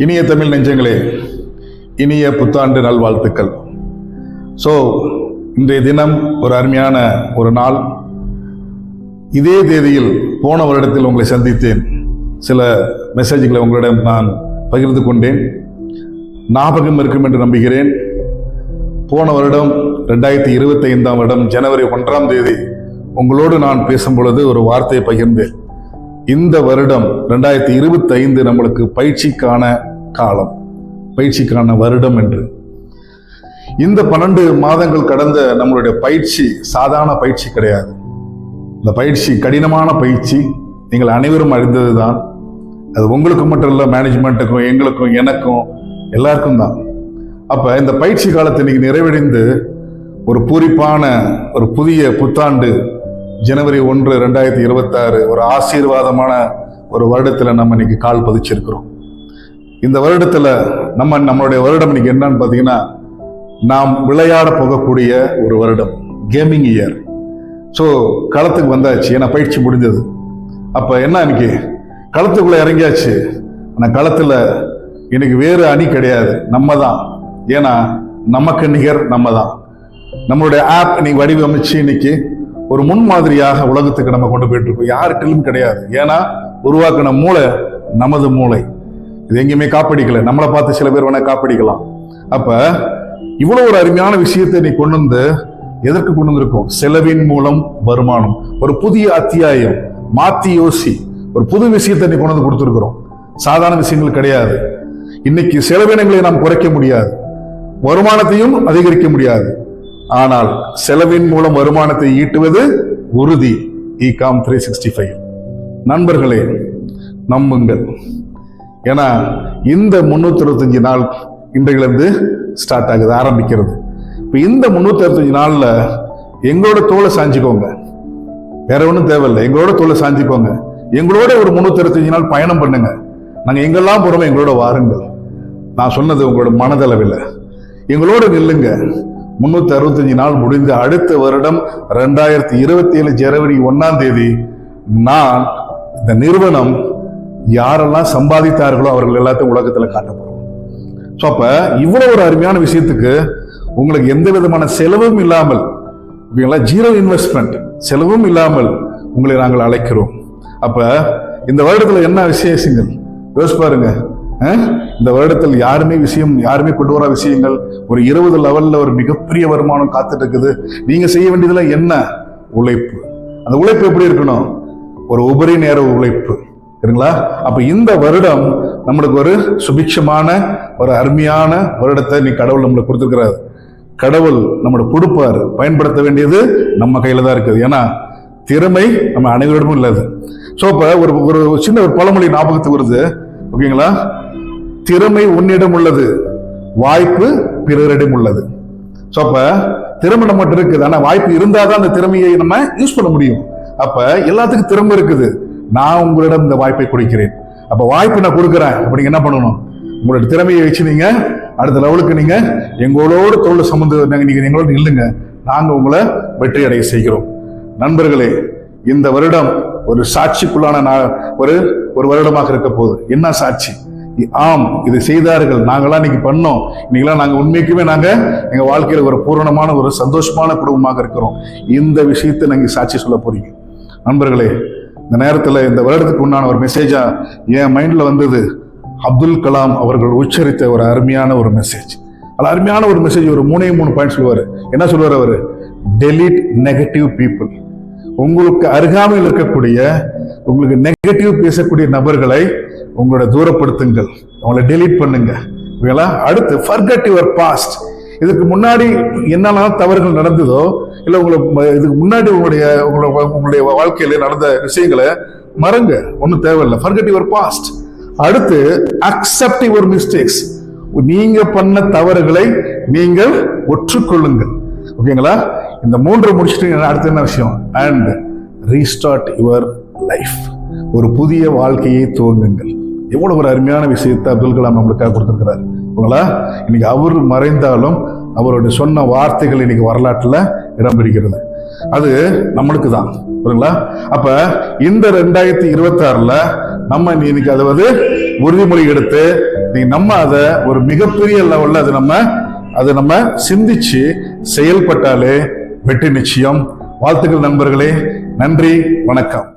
இனிய தமிழ் நெஞ்சங்களே, இனிய புத்தாண்டு நல்வாழ்த்துக்கள். ஸோ இன்றைய தினம் ஒரு அருமையான ஒரு நாள். இதே தேதியில் போன வருடத்தில் உங்களை சந்தித்தேன். சில மெசேஜ்களை உங்களிடம் நான் பகிர்ந்து கொண்டேன். ஞாபகம் இருக்கும் என்று நம்புகிறேன். போன வருடம் 2025 வருடம் ஜனவரி 1ஆம் தேதி உங்களோடு நான் பேசும் பொழுது ஒரு வார்த்தையை பகிர்ந்தேன். இந்த வருடம் 2025 நம்மளுக்கு பயிற்சிக்கான காலம், பயிற்சிக்கான வருடம் என்று. இந்த 12 மாதங்கள் கடந்த நம்மளுடைய பயிற்சி சாதாரண பயிற்சி கிடையாது. இந்த பயிற்சி கடினமான பயிற்சி. நீங்கள் அனைவரும் அறிந்ததுதான். அது உங்களுக்கு மட்டும் இல்லை, மேனேஜ்மெண்ட்டுக்கும், எங்களுக்கும், எனக்கும், எல்லாருக்கும் தான். அப்போ இந்த பயிற்சி காலத்தை இன்னைக்கு நிறைவடைந்து ஒரு பூரிப்பான ஒரு புதிய புத்தாண்டு ஜனவரி 1, 2026 ஒரு ஆசீர்வாதமான ஒரு வருடத்தில் நம்ம இன்னைக்கு கால் பதிச்சிருக்கிறோம். இந்த வருடத்தில் நம்மளுடைய வருடம் இன்னைக்கு என்னன்னு பார்த்தீங்கன்னா, நாம் விளையாட போகக்கூடிய ஒரு வருடம், கேமிங் இயர். ஸோ களத்துக்கு வந்தாச்சு, ஏன்னா பயிற்சி முடிஞ்சது. அப்போ என்ன, இன்னைக்கு களத்துக்குள்ள இறங்கியாச்சு. ஆனால் களத்தில் இன்னைக்கு வேறு அணி கிடையாது, நம்ம தான். ஏன்னா நமக்கு நிகர் நம்ம தான். நம்மளுடைய ஆப் இன்னைக்கு வடிவமைச்சு இன்னைக்கு ஒரு முன்மாதிரியாக உலகத்துக்கு நம்ம கொண்டு போயிட்டு இருக்கோம். யார்கிட்டும் கிடையாது. ஏன்னா உருவாக்கின மூளை நமது மூளை. இது எங்கேயுமே காப்படிக்கல. நம்மளை பார்த்து சில பேர் வேணா காப்படிக்கலாம். அப்ப இவ்வளவு ஒரு அருமையான விஷயத்தை நீ கொண்டு வந்து எதற்கு கொண்டு வந்திருக்கோம்? செலவின் மூலம் வருமானம். ஒரு புதிய அத்தியாயம், மாத்தி யோசி. ஒரு புது விஷயத்தை நீ கொண்டு வந்து கொடுத்துருக்கிறோம். சாதாரண விஷயங்கள் கிடையாது. இன்னைக்கு செலவினங்களை நாம் குறைக்க முடியாது, வருமானத்தையும் அதிகரிக்க முடியாது. ஆனால் செலவின் மூலம் வருமானத்தை ஈட்டுவது உறுதி. ஈகாம் 365. நண்பர்களே, நம்புங்கள். ஏன்னா இந்த 365 நாள் இன்றையிலிருந்து ஸ்டார்ட் ஆகுது, ஆரம்பிக்கிறது. இப்போ இந்த 365 நாள்ல எங்களோட தோலை சாஞ்சிக்கோங்க. வேற ஒன்றும் தேவையில்லை. எங்களோட தோலை சாஞ்சிக்கோங்க. எங்களோட ஒரு 365 நாள் பயணம் பண்ணுங்க. நாங்கள் எங்கெல்லாம் போறோமோ எங்களோட வாருங்கள். நான் சொன்னது உங்களோட மனதளவில். எங்களோட நில்லுங்க. 365 நாள் முடிந்து அடுத்த வருடம் 2027 ஜனவரி 1ஆம் தேதி நான் இந்த நிறுவனம் யாரெல்லாம் சம்பாதித்தார்களோ அவர்கள் எல்லாத்தையும் உலகத்தில் காட்டப்படும். ஸோ அப்ப இவ்வளவு ஒரு அருமையான விஷயத்துக்கு உங்களுக்கு எந்த விதமான செலவும் இல்லாமல், ஜீரோ இன்வெஸ்ட்மெண்ட், செலவும் இல்லாமல் உங்களை நாங்கள் அழைக்கிறோம். அப்ப இந்த வருடத்துல என்ன விசேஷங்கள் யோசிச்சு பாருங்க. இந்த வருடத்தில் யாருமே கொண்டு வர விஷயங்கள் ஒரு 20 லெவல்ல ஒரு மிகப்பெரிய வருமானம் காத்துட்டு இருக்குது. நீங்க செய்ய வேண்டியதுல என்ன? உழைப்பு. அந்த உழைப்பு எப்படி இருக்கணும்? ஒரு உபரி நேர உழைப்பு, சரிங்களா? அப்ப இந்த வருடம் நம்மளுக்கு ஒரு சுபிட்சமான ஒரு அருமையான வருடத்தை நீ கடவுள் நம்மளுக்கு கொடுத்துருக்கிறாரு. கடவுள் நம்மளுக்கு கொடுப்பாரு. பயன்படுத்த வேண்டியது நம்ம கையில தான் இருக்குது. ஏன்னா திறமை நம்ம அனைவரிடமும் இல்லது. ஸோ இப்ப ஒரு சின்ன ஒரு பழமொழி ஞாபகத்துக்கு வருது. ஓகேங்களா? திறமை உன்னிடம் உள்ளது, வாய்ப்பு பிறரிடம் உள்ளது. ஸோ அப்ப திறமை நம்மகிட்ட இருக்குது. ஆனா வாய்ப்பு இருந்தாதான் அந்த திறமையை நம்ம யூஸ் பண்ண முடியும். அப்ப எல்லாத்துக்கும் திறமை இருக்குது. நான் உங்களிடம் இந்த வாய்ப்பை கொடுக்கிறேன். அப்ப வாய்ப்பு நான் கொடுக்குறேன். அப்ப நீங்க என்ன பண்ணணும்? உங்களோட திறமையை வச்சு நீங்க அடுத்த லெவலுக்கு நீங்க எங்களோட தோல் சம்பந்து நீங்க எங்களோட இல்லைங்க. நாங்க உங்களை வெற்றி அடைய செய்கிறோம். நண்பர்களே, இந்த வருடம் ஒரு சாட்சிக்குள்ளான ஒரு வருடமாக இருக்க போகுது. என்ன சாட்சி? ஆம், இது செய்தார்கள், நாங்களாம் இன்னைக்கு பண்ணோம், இன்னைக்கெல்லாம் நாங்க உண்மைக்குமே நாங்க எங்க வாழ்க்கையில ஒரு பூரணமான ஒரு சந்தோஷமான குடும்பமாக இருக்கிறோம். இந்த விஷயத்தை நீங்க சாட்சி சொல்ல போறீங்க. நண்பர்களே, இந்த நேரத்துல இந்த வருடத்துக்கு உண்டான ஒரு மெசேஜா என் மைண்ட்ல வந்தது. அப்துல் கலாம் அவர்கள் உச்சரித்த ஒரு அருமையான ஒரு மெசேஜ். அது அருமையான ஒரு மெசேஜ். ஒரு 3 பாயிண்ட் சொல்லுவாரு. என்ன சொல்லுவார் அவரு? Delete negative people. உங்களுக்கு அருகாமையில் இருக்கக்கூடிய, உங்களுக்கு நெகட்டிவ் பேசக்கூடிய நபர்களை உங்களோட தூரப்படுத்துங்கள், அவங்களை டெலீட் பண்ணுங்க. அடுத்து ஃபர்கெட் யுவர் பாஸ்ட். இதுக்கு முன்னாடி என்னெல்லாம் தவறுகள் நடந்ததோ, இல்லை இதுக்கு முன்னாடி உங்களுடைய வாழ்க்கையில நடந்த விஷயங்களை மறங்க, ஒன்றும் தேவையில்லை. Forget your past. அடுத்து அக்செப்ட் யுவர் மிஸ்டேக்ஸ். நீங்க பண்ண தவறுகளை நீங்கள் ஒற்றுக்கொள்ளுங்கள். ஓகேங்களா? இந்த 3 முடிச்சுட்டு அடுத்த என்ன விஷயம்? And restart your life. ஒரு புதிய வாழ்க்கையை துவங்குங்கள். எவ்வளவு ஒரு அருமையான விஷயத்தை அப்துல் கலாம் நம்மளுக்காக கொடுத்திருக்கிறார். இன்னைக்கு அவர் மறைந்தாலும் அவருடைய சொன்ன வார்த்தைகள் இன்னைக்கு வரலாற்றுல இடம் பிடிக்கிறது. அது நம்மளுக்கு தான். புரியுங்களா? அப்ப இந்த 2026 நம்ம இன்னைக்கு அதை உறுதிமொழி எடுத்து நம்ம அதை ஒரு மிகப்பெரிய லெவல்ல அதை நம்ம சிந்திச்சு செயல்பட்டாலே வெற்றி நிச்சயம். வாழ்த்துக்கள் நண்பர்களே. நன்றி, வணக்கம்.